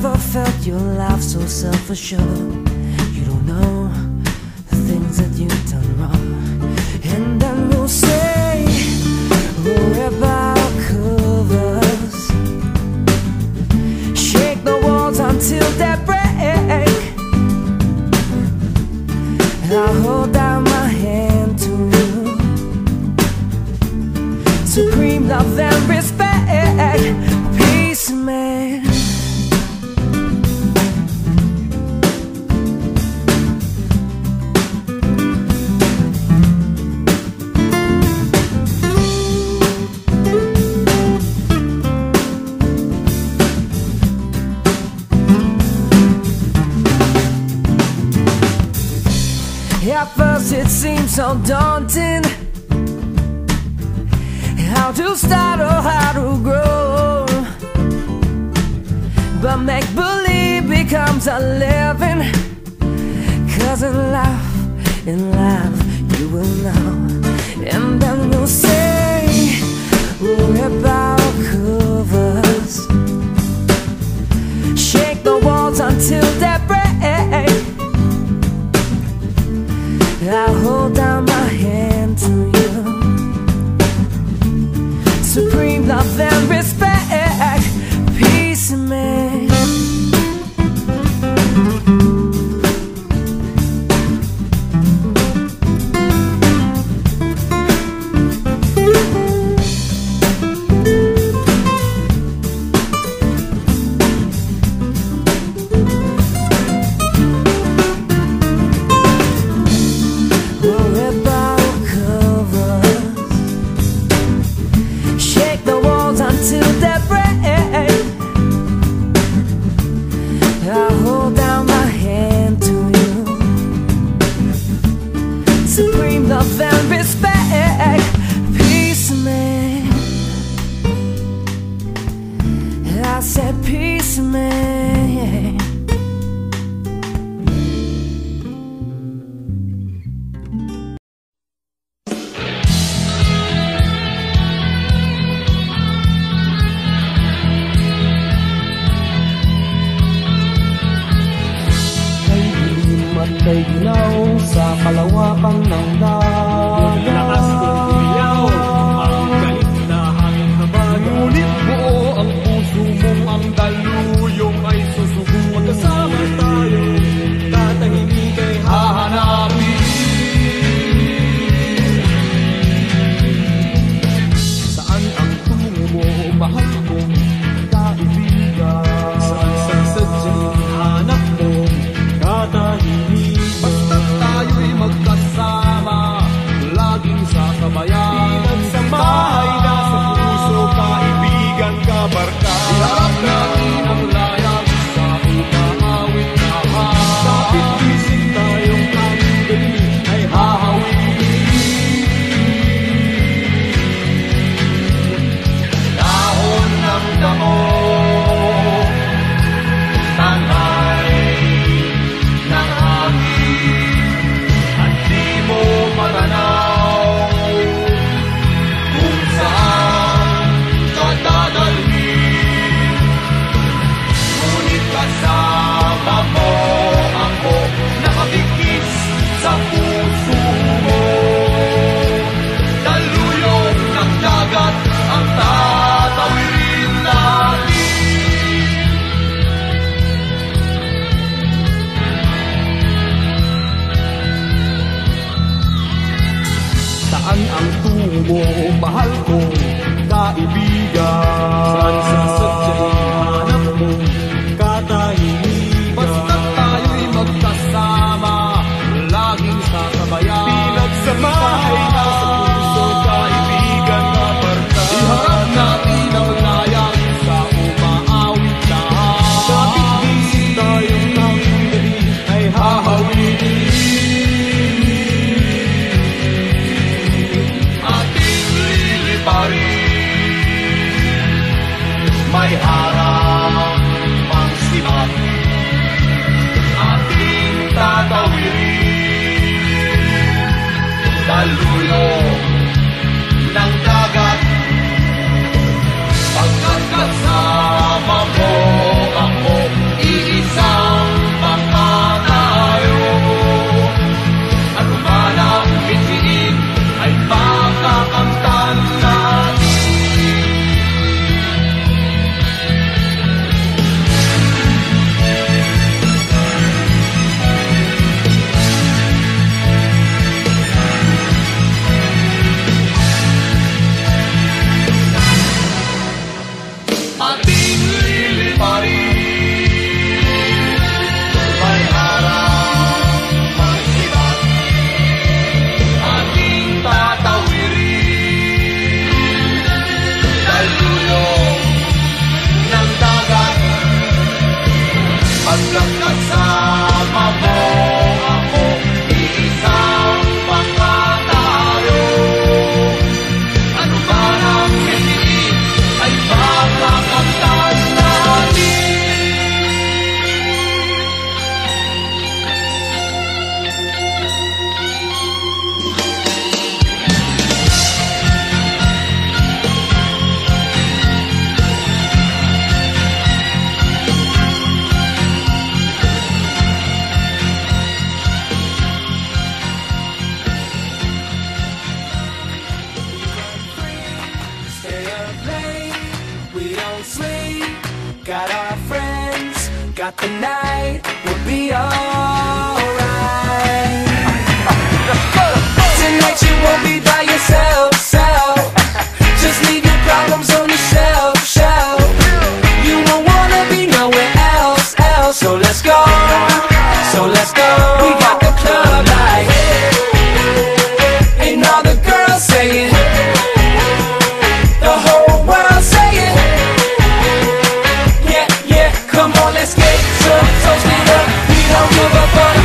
never felt your life so self-assured. You don't know the things that you've done wrong. And then we'll say we're about covers, shake the walls until they break. I'll hold out my hand to you, supreme love and respect, peace, man. At first it seemed so daunting, how to start or how to grow. But make-believe becomes a living, 'cause in life you will know. And then we'll say we're about covers, shake the walls until they break. I'll hold out my hand to you, supreme love and respect, peace, man. Supreme love and respect, peace, man. I said peace, man. Kay ilaw sa kalawakan ng dagat, lakas kong ilaw ang galit na hangin habag. Ngunit buo ang puso mong ang daluyong ay susugo. Magkasama tayo, tatahimik ay hahanapin. Saan ang tungo mo, mahal kong kaibigan? Saan sa sadyang hanap mo, katahimik? Magkasama, laging sa kabayan. Pinagsamahay na sa puso, kaibigan, kabarka. Iharap natin ang layag sa umaawit na mahal. Kapit-isip tayong andali ay hahawin. Dahon ng damo, tanay ng hangin, matanaw kung saan ka dadalhin. Ngunit kasama mo ako, nakabigkis sa puso mo. Daluyong ng dagat ang tatawirin natin. Saan ang tungo, mahal kong kaibigan? Saan sa sadyang hanap mo, katahimikan? Basta tayo'y magkasama, laging sa kabayan. Pinagsamahay na sa puso, kaibigan, kabarka. Iharap natin ang layag sa umaawit lahat. Kapit-isip tayong tanggali ay hahawin. May harap pang sibat, ating tatawirin. Daluyong ng dagat, pagkat kasama mo ako, got the night, we'll be alright. Tonight you won't be by yourself, just leave your problems on the shelf. You won't wanna be nowhere else. So let's go, we got the club light, and all the girls saying, the whole world saying, yeah, yeah, come on, let's get some toasted up. We don't give a fuck.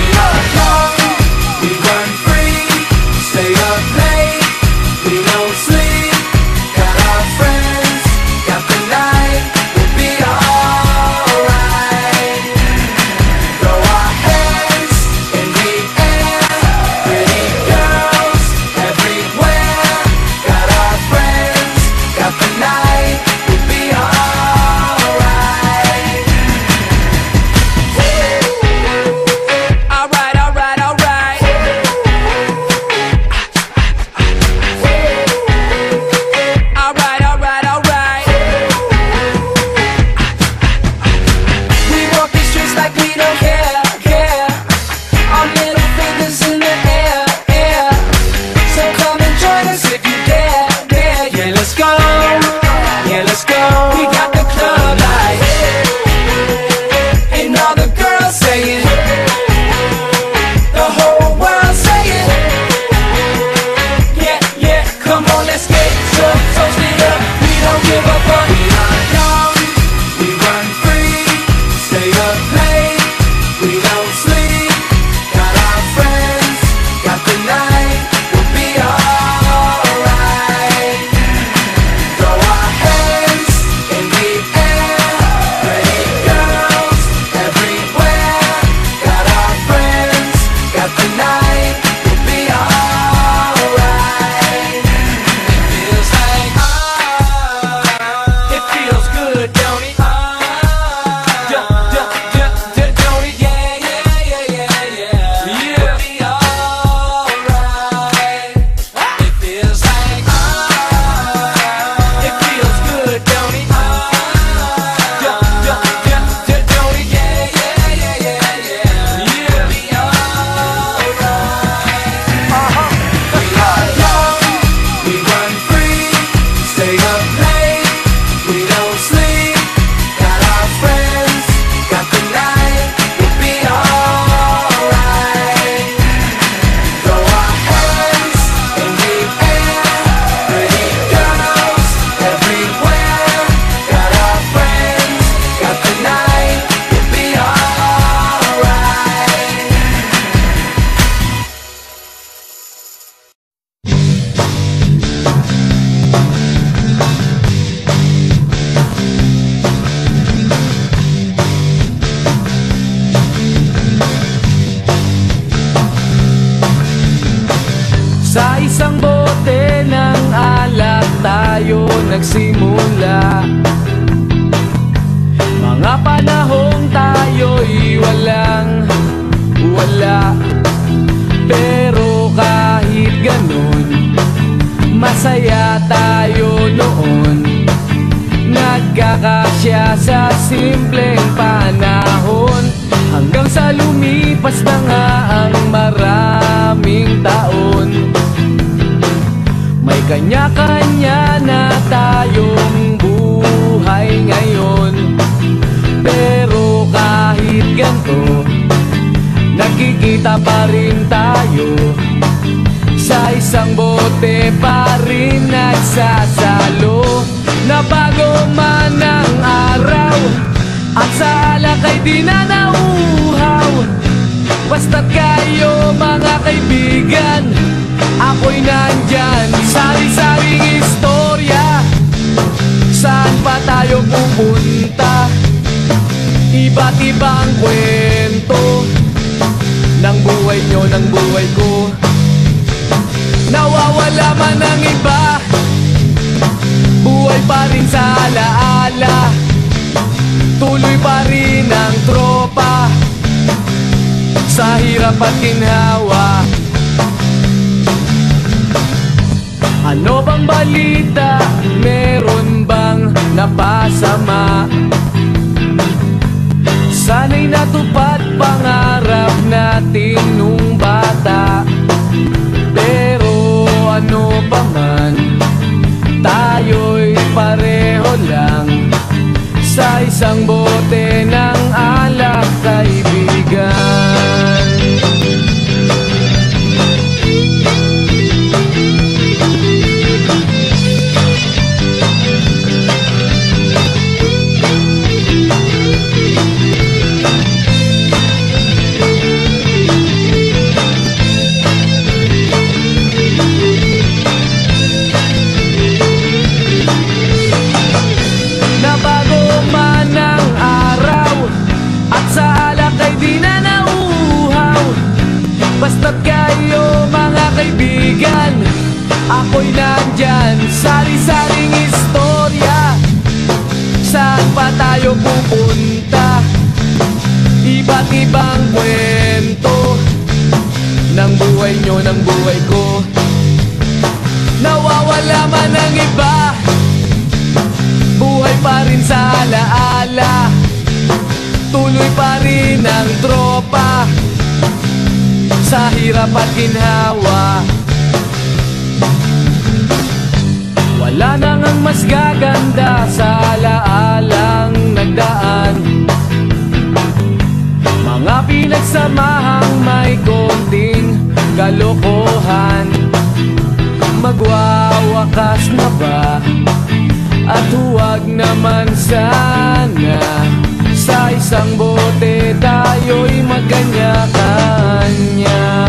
We run free, stay up late, we don't sleep. Got our friends, got the night, we'll be alright. Throw our hands in the air, pretty girls everywhere. Got our friends, got the night, we'll be alright. Alright, alright, alright. Alright, alright, alright. We walk the streets like we don't care. Our middle fingers in the air. So come and join us if you dare. Yeah, let's go. We got the club light, and all the girls saying, the whole world saying, yeah, yeah, come on, let's get some toasted up. We don't give a fuck. We are young, we run free, stay up late, we don't sleep. Got our friends, got the night, we'll be alright. Throw our hands in the air, pretty girls everywhere. Got our friends, got the night, we'll be alright. It feels like, it feels good, don't it? Don't it? Yeah. We'll be alright. It feels like, it feels good, don't it? Don't it? Yeah. We'll be alright. We are young, we run free, stay up late, we don't sleep. Got our friends, got the night, we'll be alright. Throw our hands in the air, pretty girls everywhere. Got our friends, got the night, we'll be alright. Sa isang bote ng alak tayo nagsimula. Mga panahong tayo'y wala. Pero kahit ganun, masaya tayo noon. Nagkakasya sa simpleng panahon, hanggang sa lumipas na nga ang maraming taon. May kanya-kanya na tayong buhay ngayon. Pero kahit ganito, nakikita pa rin tayo. Sa isang bote pa rin nagsasalo. Nabago man ang araw, at sa alak ay di na nauuhaw. Basta't kayo mga kaibigan, ako'y nandyan. Sari-saring istorya, saan pa tayo pupunta? Iba't ibang kwento ng buhay nyo, ng buhay ko. Nawawala man ang iba, buhay pa rin sa alaala. Tuloy pa rin ang tropa sa hirap at ginhawa. Ano bang balita? Meron bang napasama? Sana isang bote ng alak, kaibigan. Basta't kayo mga kaibigan, ako'y nandyan. Sari-saring istorya, saan pa tayo pupunta? Iba't ibang kwento ng buhay nyo, ng buhay ko. Nawawala man ang iba, buhay pa rin sa alaala. Tuloy pa rin ang tropa sa hirap at ginhawa. Wala nang ang mas gaganda sa alaalang nagdaan. Mga pinagsamahang may konting kalokohan. Magwawakas na ba? At huwag naman sana sa isang bote tayo'y magkanya-kanya.